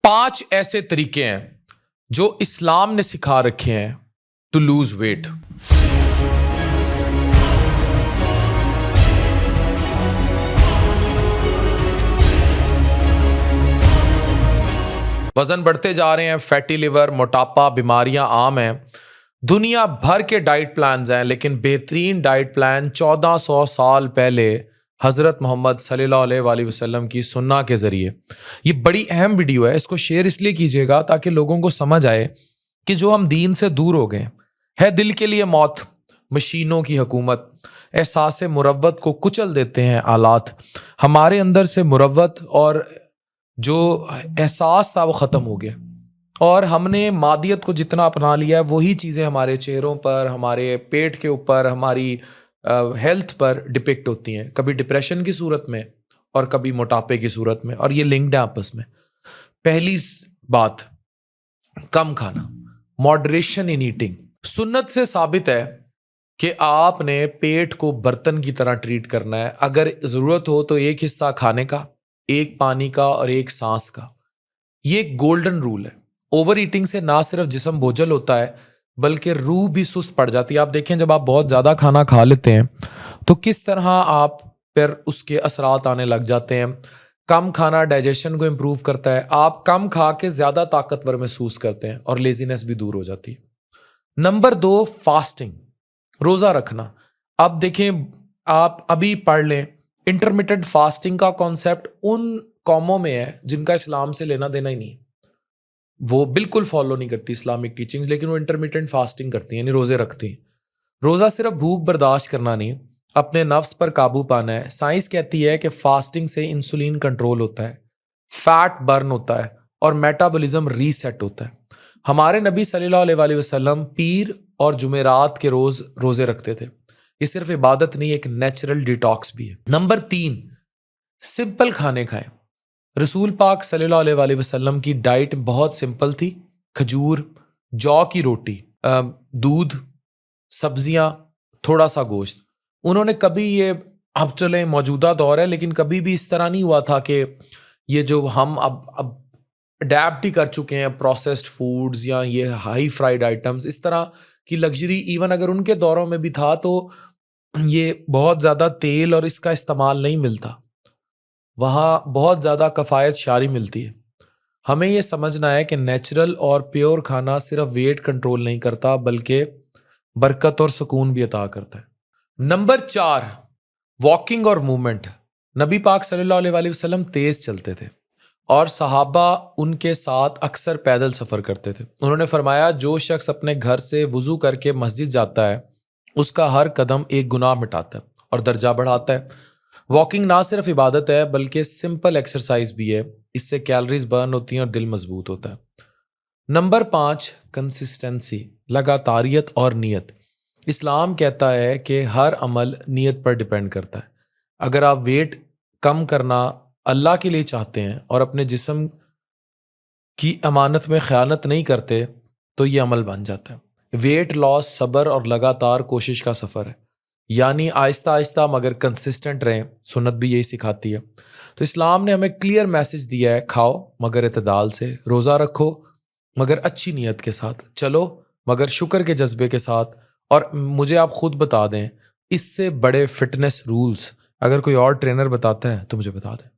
5 ایسے طریقے ہیں جو اسلام نے سکھا رکھے ہیں ٹو لوز ویٹ۔ وزن بڑھتے جا رہے ہیں، فیٹی لیور، موٹاپا، بیماریاں عام ہیں۔ دنیا بھر کے ڈائٹ پلانز ہیں، لیکن بہترین ڈائٹ پلان 1400 سال پہلے حضرت محمد صلی اللہ علیہ وآلہ وسلم کی سنت کے ذریعے۔ یہ بڑی اہم ویڈیو ہے، اس کو شیئر اس لیے کیجیے گا تاکہ لوگوں کو سمجھ آئے کہ جو ہم دین سے دور ہو گئے ہے دل کے لیے موت، مشینوں کی حکومت، احساس مروت کو کچل دیتے ہیں آلات۔ ہمارے اندر سے مروت اور جو احساس تھا وہ ختم ہو گیا، اور ہم نے مادیت کو جتنا اپنا لیا ہے وہی چیزیں ہمارے چہروں پر، ہمارے پیٹ کے اوپر، ہماری ہیلتھ پر ڈپکٹ ہوتی ہیں، کبھی ڈپریشن کی صورت میں اور کبھی موٹاپے کی صورت میں، اور یہ لنکڈ ہے آپس میں۔ پہلی بات، کم کھانا، ماڈریشن ان ایٹنگ۔ سنت سے ثابت ہے کہ آپ نے پیٹ کو برتن کی طرح ٹریٹ کرنا ہے، اگر ضرورت ہو تو ایک حصہ کھانے کا، ایک پانی کا اور ایک سانس کا۔ یہ ایک گولڈن رول ہے۔ اوور ایٹنگ سے نہ صرف جسم بوجھل ہوتا ہے بلکہ روح بھی سست پڑ جاتی ہے۔ آپ دیکھیں جب آپ بہت زیادہ کھانا کھا لیتے ہیں تو کس طرح آپ پر اس کے اثرات آنے لگ جاتے ہیں۔ کم کھانا ڈائجیشن کو امپروو کرتا ہے، آپ کم کھا کے زیادہ طاقتور محسوس کرتے ہیں اور لیزینس بھی دور ہو جاتی ہے۔ نمبر 2، فاسٹنگ، روزہ رکھنا۔ اب دیکھیں، آپ ابھی پڑھ لیں، انٹرمیٹنٹ فاسٹنگ کا کانسیپٹ ان قوموں میں ہے جن کا اسلام سے لینا دینا ہی نہیں، وہ بالکل فالو نہیں کرتی اسلامک ٹیچنگز، لیکن وہ انٹرمیٹنٹ فاسٹنگ کرتی ہیں، یعنی روزے رکھتی ہیں۔ روزہ صرف بھوک برداشت کرنا نہیں، اپنے نفس پر قابو پانا ہے۔ سائنس کہتی ہے کہ فاسٹنگ سے انسولین کنٹرول ہوتا ہے، فیٹ برن ہوتا ہے اور میٹابولزم ریسیٹ ہوتا ہے۔ ہمارے نبی صلی اللہ علیہ وآلہ وسلم پیر اور جمعرات کے روز روزے رکھتے تھے۔ یہ صرف عبادت نہیں، ایک نیچرل ڈیٹاکس بھی ہے۔ نمبر 3، سمپل کھانے کھائیں۔ رسول پاک صلی اللہ علیہ وآلہ وسلم کی ڈائٹ بہت سمپل تھی، کھجور، جو کی روٹی، دودھ، سبزیاں، تھوڑا سا گوشت۔ انہوں نے کبھی یہ، اب چلیں موجودہ دور ہے لیکن کبھی بھی اس طرح نہیں ہوا تھا کہ یہ جو ہم اب اڈیپٹ ہی کر چکے ہیں پروسیسڈ فوڈز یا یہ ہائی فرائیڈ آئٹمز، اس طرح کی لگژری ایون اگر ان کے دوروں میں بھی تھا تو یہ بہت زیادہ تیل اور اس کا استعمال نہیں ملتا، وہاں بہت زیادہ کفایت شاری ملتی ہے۔ ہمیں یہ سمجھنا ہے کہ نیچرل اور پیور کھانا صرف ویٹ کنٹرول نہیں کرتا بلکہ برکت اور سکون بھی عطا کرتا ہے۔ نمبر 4، واکنگ اور موومنٹ۔ نبی پاک صلی اللہ علیہ وآلہ وسلم تیز چلتے تھے اور صحابہ ان کے ساتھ اکثر پیدل سفر کرتے تھے۔ انہوں نے فرمایا، جو شخص اپنے گھر سے وضو کر کے مسجد جاتا ہے اس کا ہر قدم ایک گناہ مٹاتا ہے اور درجہ بڑھاتا ہے۔ واکنگ نہ صرف عبادت ہے بلکہ سمپل ایکسرسائز بھی ہے، اس سے کیلریز برن ہوتی ہیں اور دل مضبوط ہوتا ہے۔ نمبر 5، کنسسٹنسی، لگاتاریت اور نیت۔ اسلام کہتا ہے کہ ہر عمل نیت پر ڈیپینڈ کرتا ہے۔ اگر آپ ویٹ کم کرنا اللہ کے لیے چاہتے ہیں اور اپنے جسم کی امانت میں خیانت نہیں کرتے تو یہ عمل بن جاتا ہے۔ ویٹ لاس صبر اور لگاتار کوشش کا سفر ہے، یعنی آہستہ آہستہ مگر کنسسٹنٹ رہیں۔ سنت بھی یہی سکھاتی ہے۔ تو اسلام نے ہمیں کلیئر میسج دیا ہے، کھاؤ مگر اعتدال سے، روزہ رکھو مگر اچھی نیت کے ساتھ، چلو مگر شکر کے جذبے کے ساتھ۔ اور مجھے آپ خود بتا دیں، اس سے بڑے فٹنس رولز اگر کوئی اور ٹرینر بتاتا ہے تو مجھے بتا دیں۔